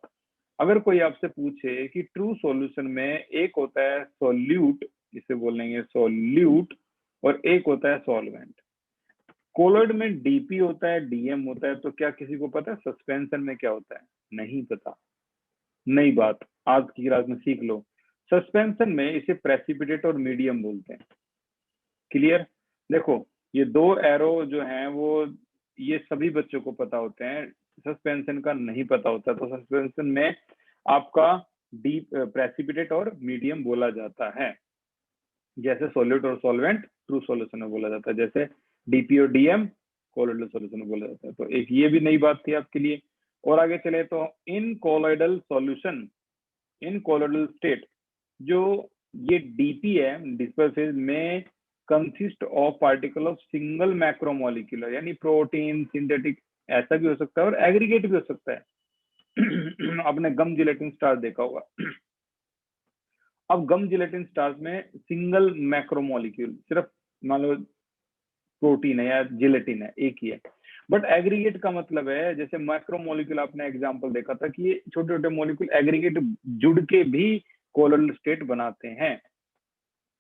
अगर कोई आपसे पूछे कि ट्रू सॉल्यूशन में एक होता है सॉल्यूट, इसे बोलेंगे सॉल्यूट, और एक होता है सॉल्वेंट। कोलॉइड में डीपी होता है, डीएम होता है, तो क्या किसी को पता है सस्पेंशन में क्या होता है? नहीं पता। नई बात आज की क्लास में सीख लो। सस्पेंशन में इसे प्रेसिपिटेट और मीडियम बोलते हैं। क्लियर। देखो ये दो एरो जो हैं वो ये सभी बच्चों को पता होते हैं, सस्पेंशन का नहीं पता होता। तो सस्पेंशन में आपका डीप प्रेसिपिटेट और मीडियम बोला जाता है, जैसे सॉलिड और सॉल्वेंट ट्रू सॉल्यूशन में बोला जाता है, जैसे डीपी और डीएम कोलोइडल सॉल्यूशन में बोला जाता है। तो एक ये भी नई बात थी आपके लिए। और आगे चले तो in colloidal solution, in colloidal state, जो ये डीपी है डिस्पर्स फेज में consist of particle of single macromolecular, यानी प्रोटीन सिंथेटिक ऐसा भी हो सकता है और एग्रीगेट भी हो सकता है। आपने गम जिलेटिन स्टार्च देखा होगा। अब गम जिलेटिन स्टार्च में सिंगल मैक्रोमोलिक्यूल सिर्फ मान लो प्रोटीन है या जिलेटिन है, एक ही है। बट एग्रीगेट का मतलब है, जैसे मैक्रोमोलिक्यूल आपने एग्जांपल देखा था कि ये छोटे छोटे मॉलिक्यूल एग्रीगेट जुड़ के भी कोलोइडल स्टेट बनाते हैं,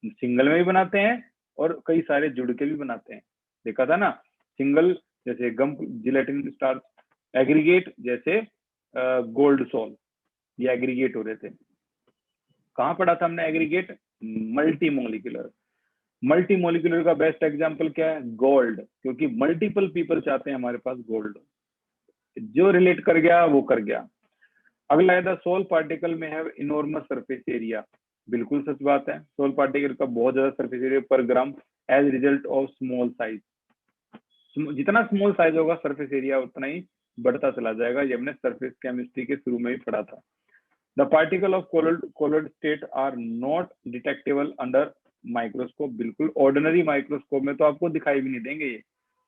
सिंगल में भी बनाते हैं और कई सारे जुड़ के भी बनाते हैं। देखा था ना, सिंगल जैसे गम जिलेटिन स्टार्च, एग्रीगेट जैसे गोल्ड सॉल, ये एग्रीगेट हो रहे थे। कहाँ पढ़ा था हमने aggregate? Multi molecular. Multi molecular का बेस्ट एग्जांपल क्या है? गोल्ड, क्योंकि मल्टीपल पीपल चाहते हैं हमारे पास गोल्ड, जो रिलेट कर गया वो कर गया। अगला है द सोल पार्टिकल में हैव इनॉर्मस सरफेस एरिया। बिल्कुल सच बात है, सोल पार्टिकल का बहुत ज्यादा surface area per gram as result of small size. जितना स्मॉल साइज होगा सरफेस एरिया उतना ही बढ़ता चला जाएगा। ये हमने सरफेस केमिस्ट्री के शुरू में ही पढ़ा था। The particle of colloid state are not detectable under microscope. बिल्कुल ऑर्डिनरी माइक्रोस्कोप में तो आपको दिखाई भी नहीं देंगे ये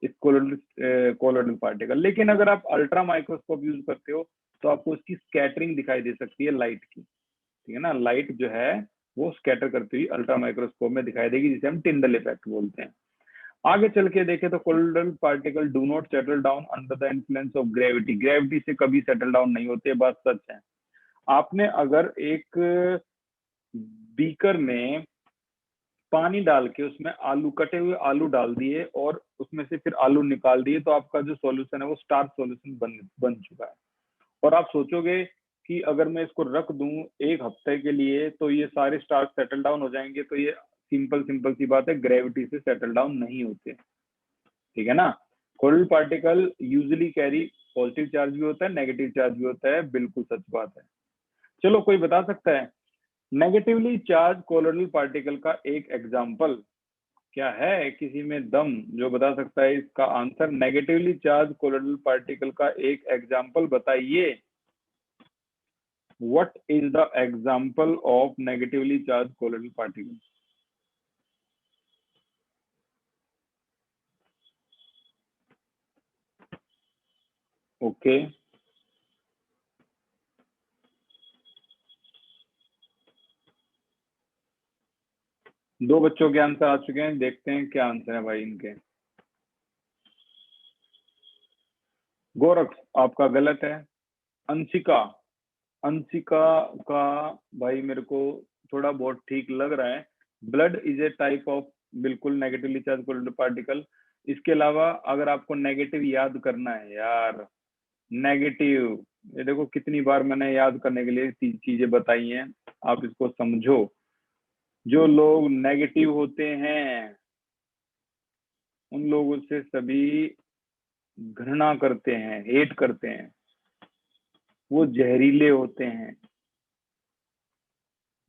इस कोलोइडल पार्टिकल। लेकिन अगर आप अल्ट्रा माइक्रोस्कोप यूज करते हो तो आपको उसकी स्कैटरिंग दिखाई दे सकती है लाइट की, ठीक है ना। लाइट जो है वो स्कैटर करती हुई अल्ट्रा माइक्रोस्कोप में दिखाई देगी, जिसे हम टिंडल इफेक्ट बोलते हैं। आगे चल के देखें तो colloidal particle do not settle down under the influence of gravity. Gravity से कभी सेटल डाउन नहीं होते, बात सच है। आपने अगर एक बीकर में पानी डाल के उसमें आलू, कटे हुए आलू डाल दिए और उसमें से फिर आलू निकाल दिए, तो आपका जो सॉल्यूशन है वो स्टार्च सॉल्यूशन बन चुका है। और आप सोचोगे कि अगर मैं इसको रख दूं एक हफ्ते के लिए तो ये सारे स्टार्च सेटल डाउन हो जाएंगे, तो ये सिंपल सिंपल सी बात है, ग्रेविटी से सेटल डाउन नहीं होते, ठीक है ना। Colloidal particle usually carry positive charge भी होता है, नेगेटिव चार्ज भी होता है, बिल्कुल सच बात है। चलो कोई बता सकता है नेगेटिवली चार्ज कोलोइडल पार्टिकल का एक एग्जाम्पल क्या है? किसी में दम जो बता सकता है इसका answer? Negatively charge colloidal particle का एक एग्जाम्पल बताइए। What is the example of negatively charge colloidal particle? Okay, दो बच्चों के आंसर आ चुके हैं, देखते हैं क्या आंसर है भाई इनके। गोरख आपका गलत है। अंशिका, अंशिका का भाई मेरे को थोड़ा बहुत ठीक लग रहा है। Blood is a type of, बिल्कुल नेगेटिवली चार्ज कोलोइडल पार्टिकल। इसके अलावा अगर आपको नेगेटिव याद करना है यार, नेगेटिव, ये देखो कितनी बार मैंने याद करने के लिए चीजें बताई हैं, आप इसको समझो। जो लोग नेगेटिव होते हैं उन लोगों से सभी घृणा करते हैं, हेट करते हैं, वो जहरीले होते हैं।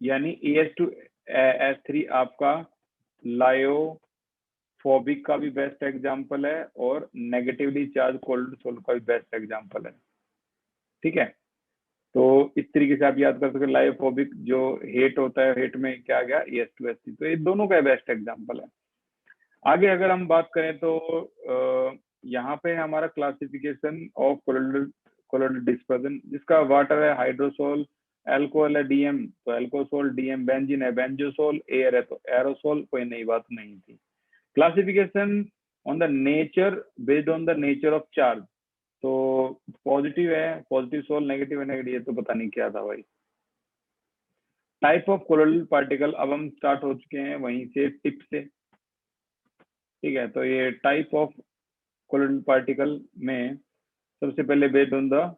यानी AS2S3 आपका लायोफोबिक का भी बेस्ट एग्जांपल है और नेगेटिवली चार्ज कोल्ड सोल का भी बेस्ट एग्जांपल है, ठीक है। तो इस तरीके से आप याद कर सकते हैं। लायोफोबिक जो हेट होता है, हेट में क्या गया AS2S3, तो ये दोनों का बेस्ट एग्जांपल है। आगे अगर हम बात करें तो यहाँ पे हमारा क्लासिफिकेशन ऑफ कोलोइडल डिस्पर्सन, जिसका वाटर है हाइड्रोसोल, एल्कोहल है डीएम तो एल्कोसोल, डीएम बेंजीन है बेंजोसोल, एयर है तो एरोसोल, कोई नई बात नहीं थी। Classification on the nature, based on the nature of charge, तो पॉजिटिव है पॉजिटिव सोल, नेगेटिव है नेगेटिव, तो पता नहीं क्या था भाई। टाइप ऑफ कोलोइडल पार्टिकल, अब हम स्टार्ट हो चुके हैं वहीं से टिप से, ठीक है। तो ये टाइप ऑफ कोलोइडल पार्टिकल में सबसे पहले based on the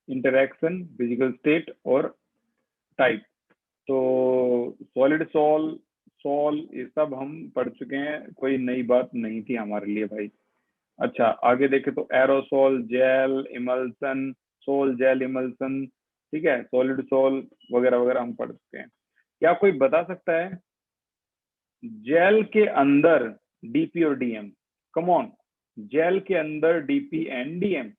interaction, physical state और टाइप। तो सॉलिड सोल, सोल, ये सब हम पढ़ चुके हैं, कोई नई बात नहीं थी हमारे लिए भाई। अच्छा आगे देखें तो aerosol, gel, emulsion, sol, gel, emulsion, ठीक है, सॉलिड सोल वगैरह वगैरह हम पढ़ चुके हैं। क्या कोई बता सकता है जेल के अंदर डीपी और डीएम? कम ऑन, जेल के अंदर DP and DM,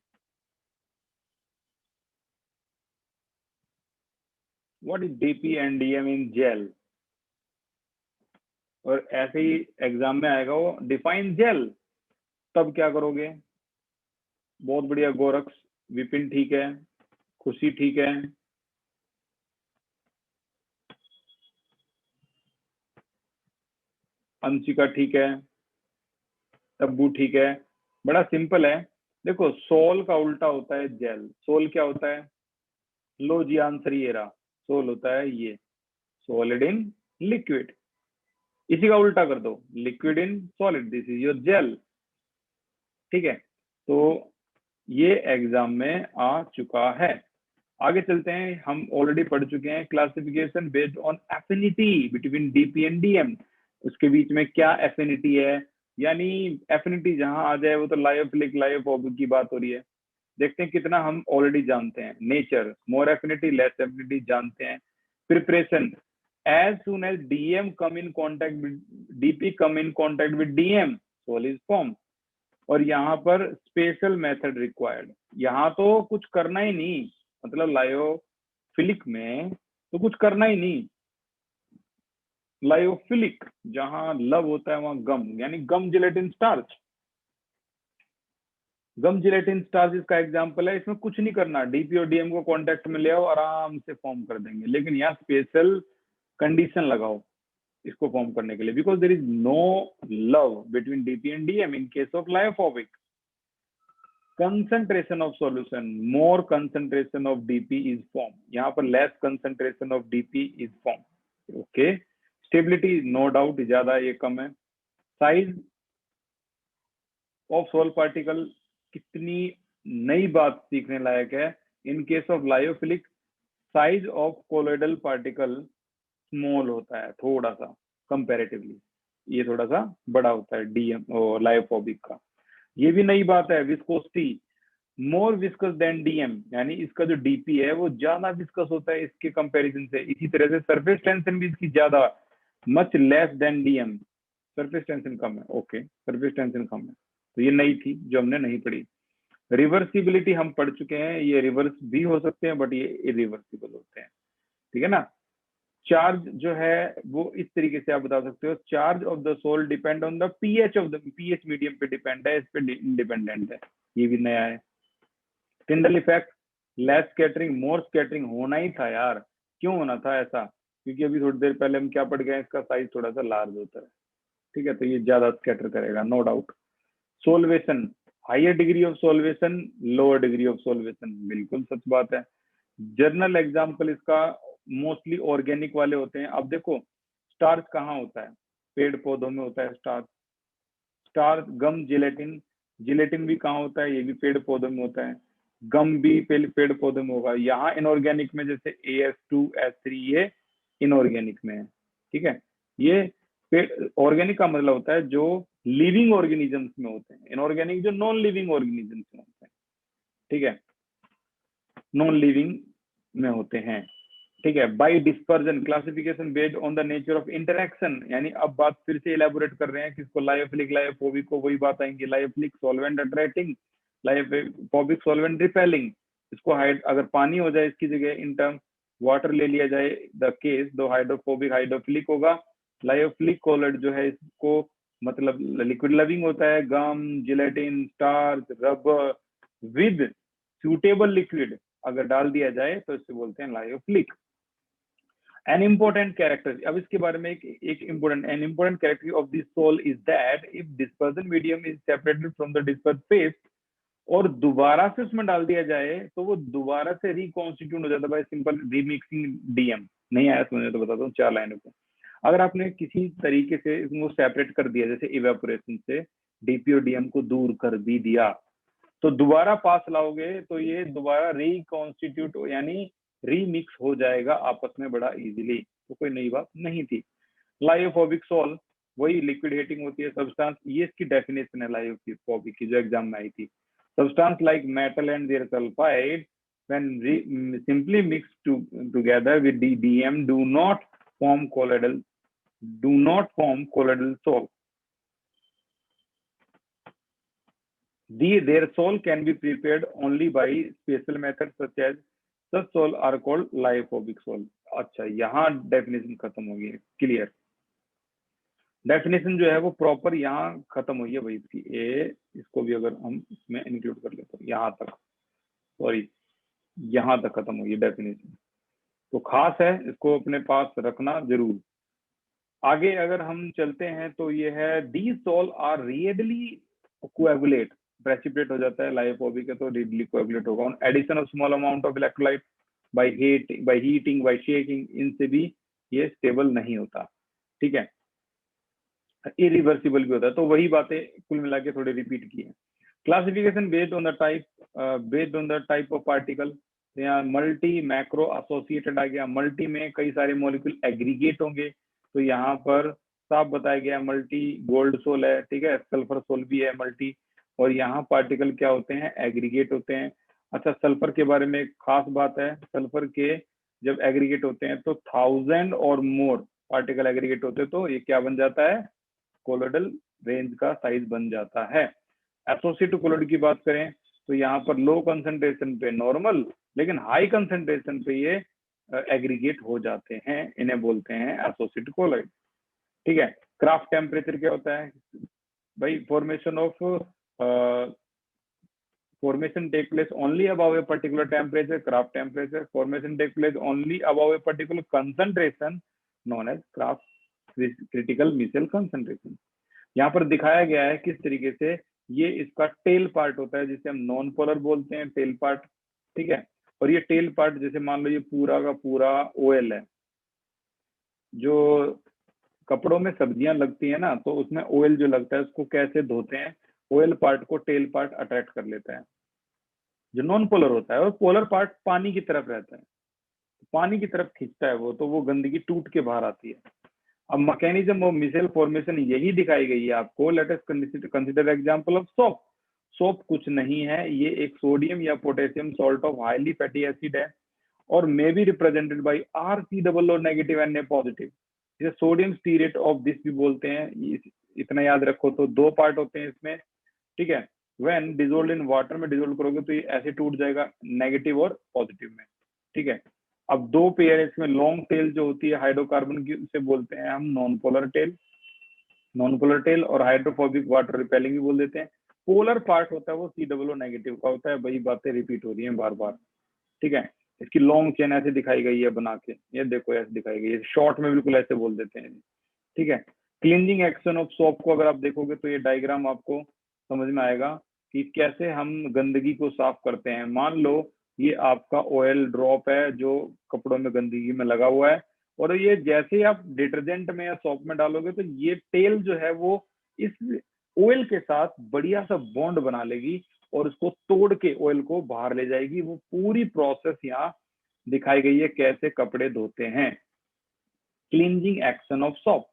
what is DP and DM in gel? और ऐसे ही एग्जाम में आएगा वो, डिफाइन जेल, तब क्या करोगे? बहुत बढ़िया गोरक्ष, विपिन ठीक है, खुशी ठीक है, अंशिका ठीक है, तब्बू ठीक है। बड़ा सिंपल है। देखो सोल का उल्टा होता है जेल। सोल क्या होता है? लो जी आंसर ये रहा, सोल होता है ये, सॉलिड इन लिक्विड। इसी का उल्टा कर दो, liquid in solid, this is your gel. ठीक है, तो ये एग्जाम में आ चुका है। आगे चलते हैं, हम ऑलरेडी पढ़ चुके हैं classification based on affinity between DP and DM. उसके बीच में क्या एफिनिटी है, यानी एफिनिटी जहां आ जाए वो तो लायोफिलिक लायोफोबिक की बात हो रही है। देखते हैं कितना हम ऑलरेडी जानते हैं। Nature, more affinity less affinity जानते हैं। Preparation, as soon as DM come in contact with DP come in contact with DM, sol is form. और यहाँ पर स्पेशल मेथड रिक्वायर्ड, यहाँ तो कुछ करना ही नहीं, मतलब लायोफिलिक में तो कुछ करना ही नहीं। लायोफिलिक जहां लव होता है वहां गम, यानी गम जिलेटिन स्टार्च। गम जिलेटिन स्टार्च इसका एग्जांपल है। इसमें कुछ नहीं करना, डीपी और डीएम को कांटेक्ट में ले आओ, आराम से फॉर्म कर देंगे। लेकिन यहाँ स्पेशल कंडीशन लगाओ इसको फॉर्म करने के लिए, because there is no love between DP and DM in case of lyophobic. concentration of solution, more concentration of dp is formed, यहाँ पर less concentration of dp is formed। okay, stability no doubt ज्यादा, ये कम है। size of sol particle, कितनी नई बात सीखने लायक है। in case of lyophilic, size of colloidal particle small होता है थोड़ा सा comparatively, ये थोड़ा सा बड़ा होता है डीएम और लायोफोबिक का। ये भी नई बात है। Viscosity, more viscous than DM, यानी इसका जो डीपी है वो ज्यादा विस्कस होता है इसके कंपैरिजन से। इसी तरह से सरफेस टेंशन भी इसकी ज्यादा, much less than DM, surface tension कम है। ओके, सरफेस टेंशन कम है, तो ये नई थी जो हमने नहीं पढ़ी। रिवर्सिबिलिटी हम पढ़ चुके हैं, ये रिवर्स भी हो सकते हैं बट ये इरिवर्सिबल होते हैं, ठीक है ना। चार्ज जो है वो इस तरीके से आप बता सकते हो, charge of the sol depend on the pH of the, pH medium पे डिपेंड है, इस पे इंडिपेंडेंट है। ये भी नया है। Tyndall effect, less scattering more scattering होना ही था यार। क्यों होना था ऐसा? क्योंकि अभी थोड़ी देर पहले हम क्या पढ़ गए, इसका साइज थोड़ा सा लार्ज होता है, ठीक है, तो ये ज्यादा स्कैटर करेगा, no doubt. Solvation, higher degree of solvation, lower degree of solvation, बिल्कुल सच बात है। जर्नल एग्जाम्पल इसका मोस्टली ऑर्गेनिक वाले होते हैं। अब देखो स्टार्च कहाँ होता है? पेड़ पौधों में होता है स्टार्च। स्टार्च, गम, जिलेटिन, जिलेटिन भी कहाँ होता है? ये भी पेड़ पौधों में होता है। गम भी पेड़ पौधे में होगा। यहाँ इनऑर्गेनिक में जैसे AS2S3, ये इनऑर्गेनिक में है, ठीक है। ये पेड़, ऑर्गेनिक का मतलब होता है जो लिविंग ऑर्गेनिजम्स में होते हैं, इनऑर्गेनिक जो नॉन लिविंग ऑर्गेनिजम्स में होते हैं, ठीक है, नॉन लिविंग में होते हैं, ठीक है। By dispersion, classification based on the nature of interaction, यानी अब बात फिर से इलेबोरेट कर रहे हैं किसको, लायोफिलिक लायोफोबिक को, वही बात आएंगी। Lyophilic solvent attracting, lyophobic solvent repelling. इसको हाइड, अगर पानी हो जाए इसकी जगह, इन टर्म वाटर ले लिया जाए द केस, दो हाइड्रोफोबिक हाइड्रोफिलिक होगा। लायोफिलिक कोलर जो है इसको मतलब लिक्विड लविंग होता है। Gum, gelatin, starch, rubber with suitable liquid अगर डाल दिया जाए तो इसे बोलते हैं लायोफिलिक। An important character, अब इसके बारे में एक important, an important character of this soul is that if dispersion medium is separated from the dispersed phase, और दोबारा से उसमें डाल दिया जाए तो वो दोबारा से रिकॉन्स्टिट्यूट हो जाता है बाय सिंपल रीमिक्सिंग डीएम। नहीं आया समझे तो बताता हूँ 4 लाइनों को। अगर आपने किसी तरीके से इसको सेपरेट कर दिया, जैसे इवेपोरेशन से डीपी और डीएम को दूर कर भी दिया, तो दोबारा पास लाओगे तो ये दोबारा रिकॉन्स्टिट्यूट यानी रीमिक्स हो जाएगा आपस में बड़ा इजीली। तो कोई नई बात नहीं थी। लाइयोफोबिक सॉल्व वही लिक्विड हीटिंग होती है सब्सटेंस, ये इसकी डेफिनेशन है लाइयोफोबिक की जो एग्जाम में आई थी। Substance like metal and their sulphide when simply mixed together with DDM do not form colloidal salt. Their salt can be prepared only by special methods such as such salt are called liophobic salt. अच्छा, यहाँ definition खत्म हो गई है, clear. Definition जो है वो proper यहाँ खत्म हुई है भाई इसकी। इसको भी अगर हम इसमें इंक्लूड कर लेते हैं यहाँ तक, सॉरी यहाँ तक खत्म हुई है डेफिनेशन, तो खास है, इसको अपने पास रखना जरूर। आगे अगर हम चलते हैं तो ये है the salt are readily coagulate, precipitate हो जाता है, लाइपोबिक है तो रेडली कोएगुलेट होगा on addition of small amount of electrolyte by heating by shaking, इनसे भी ये स्टेबल नहीं होता, ठीक है, इरिवर्सिबल भी होता है। तो वही बातें कुल मिला के थोड़े रिपीट की है। Classification based on the type of particle, यहाँ मल्टी मैक्रो एसोसिएटेड आ गया। मल्टी में कई सारे मॉलिक्यूल एग्रीगेट होंगे, तो यहाँ पर साफ बताया गया मल्टी गोल्ड सोल है, ठीक है, सल्फर सोल भी है मल्टी, और यहाँ पार्टिकल क्या होते हैं, एग्रीगेट होते हैं। अच्छा, सल्फर के बारे में एक खास बात है, सल्फर के जब एग्रीगेट होते हैं तो 1000 और मोर पार्टिकल एग्रीगेट होते हैं तो ये क्या बन जाता है, कोलोइडल रेंज का साइज बन जाता है। एसोसिएटिव कोलोइड की बात करें तो यहाँ पर लो कंसंट्रेशन पे नॉर्मल, लेकिन हाई कंसंट्रेशन पे ये एग्रीगेट हो जाते हैं, इन्हें बोलते हैं एसोसिएटिव कोलोइड, ठीक है। क्राफ्ट टेम्परेचर क्या होता है भाई, formation take place only above a particular temperature, Kraft temperature. Formation take place only above a particular concentration known as Kraft critical micelle concentration. यहाँ पर दिखाया गया है किस तरीके से ये इसका टेल पार्ट होता है, जिसे हम नॉन पोलर बोलते हैं, टेल पार्ट, ठीक है। और ये टेल पार्ट जैसे मान लो ये पूरा का पूरा ऑयल है, जो कपड़ों में सब्जियां लगती है ना, तो उसमें ऑयल जो लगता है उसको कैसे धोते हैं, ऑयल पार्ट को टेल पार्ट अट्रैक्ट कर लेता है जो नॉन पोलर होता है, और पोलर पार्ट पानी की तरफ रहता है, पानी की तरफ खींचता है वो, तो वो गंदगी टूट के बाहर आती है। अब मैकेनिज्म ऑफ मिसेल फॉर्मेशन यही दिखाई गई है आपको। Let us consider example of soap. Soap कुछ नहीं है, ये एक सोडियम या potassium salt of highly fatty acid है, और may be represented by RC negative Na positive. इसे सोडियम स्टीरेट ऑफ दिस भी बोलते हैं। इतना याद रखो, तो दो पार्ट होते हैं इसमें, ठीक है। व्हेन डिजोल्व इन वाटर में डिजोल्व करोगे तो ये ऐसे टूट जाएगा, नेगेटिव और पॉजिटिव में, ठीक है। अब दो पेयर इसमें लॉन्ग टेल जो होती है हाइड्रोकार्बन की, उसे बोलते हैं हम नॉन पोलर टेल, और हाइड्रोफोबिक वाटर रिपेलिंग भी बोल देते हैं। पोलर पार्ट होता है वो COO नेगेटिव का होता है। वही बातें रिपीट हो रही हैं बार बार, ठीक है। इसकी लॉन्ग चेन ऐसे दिखाई गई है बना के, ये देखो ऐसे दिखाई गई है, शॉर्ट में बिल्कुल ऐसे बोल देते हैं, ठीक है। क्लींजिंग एक्शन ऑफ सोप को अगर आप देखोगे तो ये डायग्राम आपको समझ में आएगा कि कैसे हम गंदगी को साफ करते हैं। मान लो ये आपका ऑयल ड्रॉप है जो कपड़ों में गंदगी में लगा हुआ है, और ये जैसे ही आप डिटर्जेंट में या सोप में डालोगे तो ये टेल जो है वो इस ऑयल के साथ बढ़िया सा बॉन्ड बना लेगी और उसको तोड़ के ऑयल को बाहर ले जाएगी। वो पूरी प्रोसेस यहाँ दिखाई गई है कैसे कपड़े धोते हैं। क्लींजिंग एक्शन ऑफ सोप,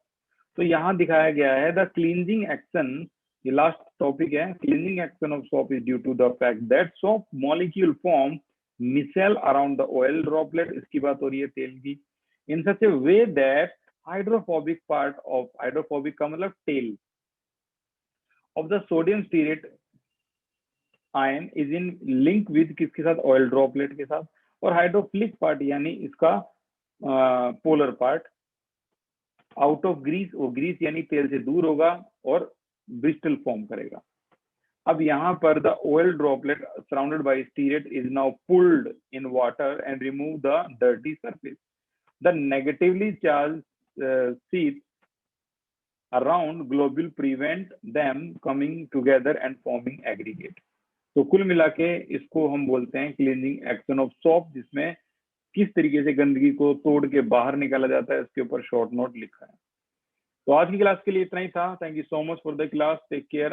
तो यहाँ दिखाया गया है द क्लींजिंग एक्शन, ये लास्ट टॉपिक है। Cleansing action of soap is due to the fact that soap molecule form micelle around the oil droplet, इसकी बात हो रही है तेल की, in such a way that hydrophobic part of, hydrophobic का मतलब tail of the sodium stearate ion is in link with किसके साथ, ऑयल ड्रॉपलेट के साथ, और हाइड्रोफिलिक पार्ट यानी इसका polar part out of grease, वो ग्रीस यानी तेल से दूर होगा और ब्रिस्टल फॉर्म करेगा। अब यहाँ पर the oil droplet surrounded by stearate is now pulled in water and remove the dirty surface. The negatively charge sheet around globule prevent them coming together and forming aggregate. तो कुल मिला के इसको हम बोलते हैं क्लीनिंग एक्शन ऑफ सोप, जिसमें किस तरीके से गंदगी को तोड़ के बाहर निकाला जाता है, इसके ऊपर शॉर्ट नोट लिखा है। तो आज की क्लास के लिए इतना ही था। Thank you so much for the class, take care.